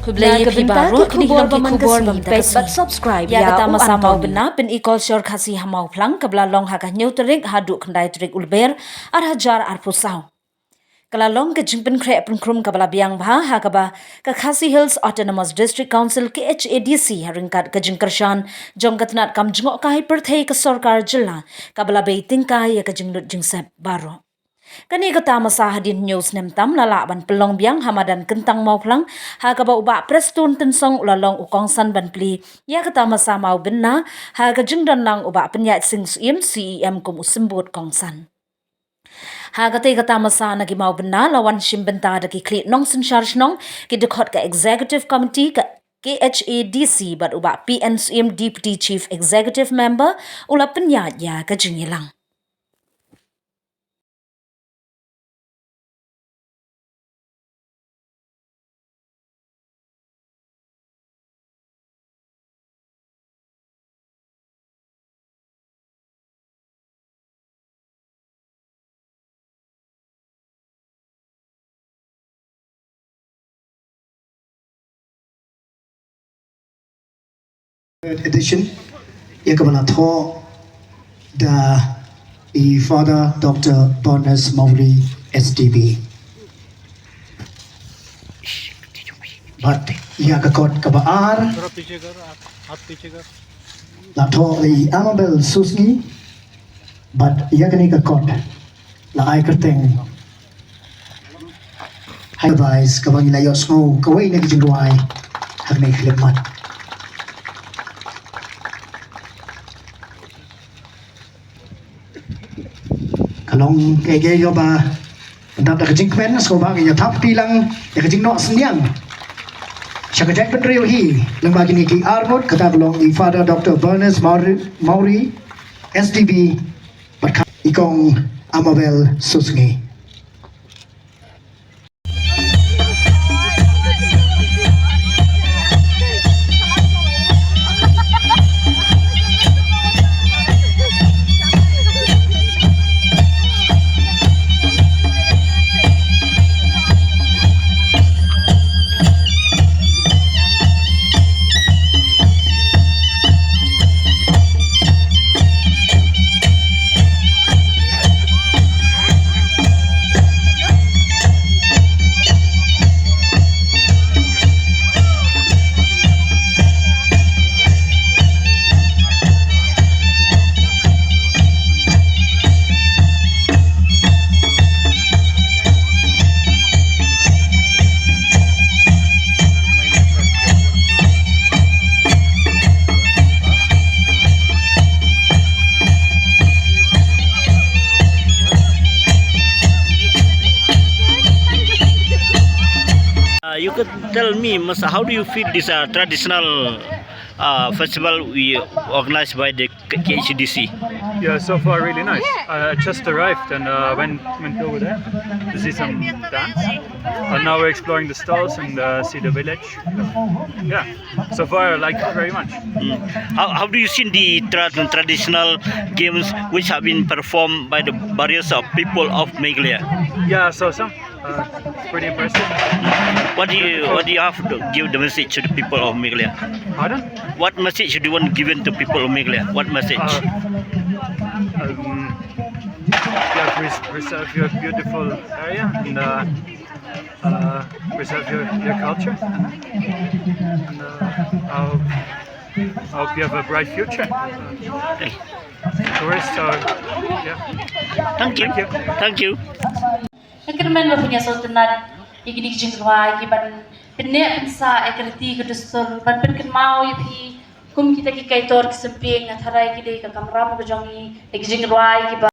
Kublai ke baru kini hilang ki kubor Facebook subscribe ya kata masa Mawbynna pin Kolshor khasi hamau plang kebla long ha ka nyau terik haduk kendai terik ulber ar hajar ar pusau kala long ke jingpen kre pun krum kabla biang bha ha kaba ka khasi hills autonomous district council ke HADC ryngkat ke jingkershan jong katnat kam jngok kai perthei ke sarkar jilla kabla beiting kai ya ke jinglut jingsep baro Kani kata masa hadin news nemtam lala ban pelong biang hamadan kentang mau plang ha kaba uba prestun tensong ulalong ukongsan ban pli ya kata masa Mawbynna ha ka jingdan lang uba penyat sing CEM kum usembut kongsan. Ha kata masa nagi Mawbynna lawan shimbenta daki klit nong sen charge nong ki dekot ka executive committee ka KHADC bat uba PNCM deputy chief executive member ula penyat ya ka jingilang. Edition, Yakabanato, the Father Dr. Bonus Mowry SDB. But Yakakot Kabaar, Lato the Amabel Susni, but Yakanika Kot, La Ikerting, Highbise, Kabangila Yosmo, Kaway Negijinwai, have made Flipmat. Kalong kaya yo ba dapat kajing kwen so ba kaya tap tilang ya kajing no senyang siya kajing penrio hi lang bagi ni ki armod kata kalong i Father Dr. Bonus Mowry SDB bat ikong Amabel Susngi. You could tell me, Masa, how do you feel this traditional festival we organized by the KHDC? Yeah, so far really nice. I just arrived and went over there to see some dance. And now we're exploring the stalls and see the village. Yeah, so far I like it very much. How do you see the traditional games which have been performed by the various people of Meghalaya? Yeah, so some. Pretty impressive. What do you have to give the message to the people of Meghalaya? Pardon? What message do you want given to people of Meghalaya? What message? Preserve your beautiful area and preserve your culture. And I hope you have a bright future. Okay. Tourists are, yeah. Thank you. Thank you. Kerman punya sultanat igini jingwai kiban penne pensa ekriti ke dustur ban penken mau yipi kum kita ki kaitor kesemping atharai ki dei ka kamram ke jongi jingwai kiban